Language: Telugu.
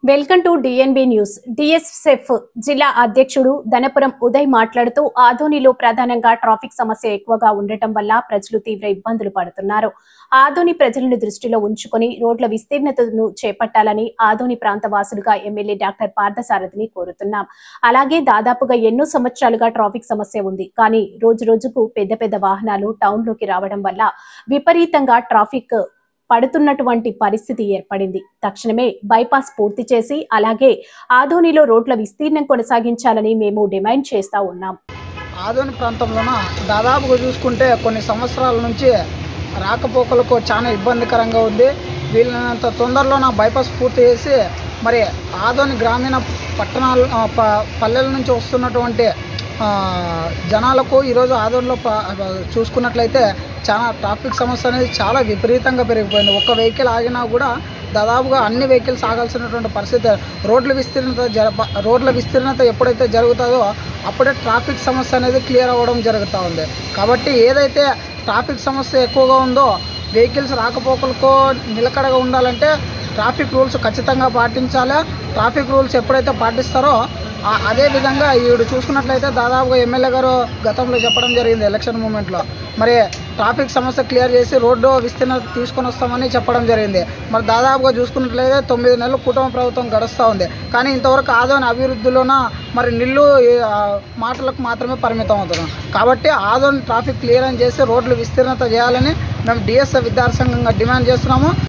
Welcome to DNB news. DSF జిల్లా అధ్యక్షుడు ధనపురం ఉదయ్ మాట్లాడుతూ ఆదోనిలో ప్రధానంగా ట్రాఫిక్ సమస్య ఎక్కువగా ఉండటం వల్ల ప్రజలు తీవ్ర ఇబ్బందులు పడుతున్నారు. ఆదోని ప్రజలను దృష్టిలో ఉంచుకొని రోడ్ల విస్తీర్ణతను చేపట్టాలని ఆదోని ప్రాంత వాసులుగా ఎమ్మెల్యే డాక్టర్ పార్థసారథిని కోరుతున్నాం. అలాగే దాదాపుగా ఎన్నో సంవత్సరాలుగా ట్రాఫిక్ సమస్య ఉంది. కానీ రోజు రోజుకు పెద్ద పెద్ద వాహనాలు టౌన్ లోకి రావడం వల్ల విపరీతంగా ట్రాఫిక్ పడుతున్నటువంటి పరిస్థితి ఏర్పడింది. తక్షణమే బైపాస్ పూర్తి చేసి అలాగే ఆదోనిలో రోడ్ల విస్తీర్ణం కొనసాగించాలని మేము డిమాండ్ చేస్తా ఉన్నాం. ఆదోని ప్రాంతంలోన దాదాపుగా చూసుకుంటే కొన్ని సంవత్సరాల నుంచి రాకపోకలకు చాలా ఇబ్బందికరంగా ఉంది. వీళ్ళనంత తొందరలోన బైపాస్ పూర్తి చేసి మరి ఆదోని గ్రామీణ పట్టణాలు పల్లెల నుంచి వస్తున్నటువంటి జనాలకు ఈరోజు ఆదోనిలో చూసుకున్నట్లయితే చాలా ట్రాఫిక్ సమస్య అనేది చాలా విపరీతంగా పెరిగిపోయింది. ఒక్క వెహికల్ ఆగినా కూడా దాదాపుగా అన్ని వెహికల్స్ ఆగాల్సినటువంటి పరిస్థితి. రోడ్ల విస్తీర్ణత ఎప్పుడైతే జరుగుతుందో అప్పుడే ట్రాఫిక్ సమస్య అనేది క్లియర్ అవ్వడం జరుగుతూ ఉంది. కాబట్టి ఏదైతే ట్రాఫిక్ సమస్య ఎక్కువగా ఉందో వెహికల్స్ రాకపోకలకు నిలకడగా ఉండాలంటే ట్రాఫిక్ రూల్స్ ఖచ్చితంగా పాటించాలి. ట్రాఫిక్ రూల్స్ ఎప్పుడైతే పాటిస్తారో అదేవిధంగా ఈడు చూసుకున్నట్లయితే దాదాపుగా ఎమ్మెల్యే గారు గతంలో చెప్పడం జరిగింది ఎలక్షన్ మూమెంట్లో, మరి ట్రాఫిక్ సమస్య క్లియర్ చేసి రోడ్డు విస్తీర్ణత తీసుకొని వస్తామని చెప్పడం జరిగింది. మరి దాదాపుగా చూసుకున్నట్లయితే 9 నెలలు కుటుంబ ప్రభుత్వం గడుస్తూ ఉంది. కానీ ఇంతవరకు ఆదోని అభివృద్ధిలోన మరి నిల్లు మాటలకు మాత్రమే పరిమితం అవుతున్నాం. కాబట్టి ఆదోని ట్రాఫిక్ క్లియర్ చేసి రోడ్లు విస్తీర్ణత చేయాలని మేము డిఎస్ఎఫ్ విద్యార్థి సంఘంగా డిమాండ్ చేస్తున్నాము.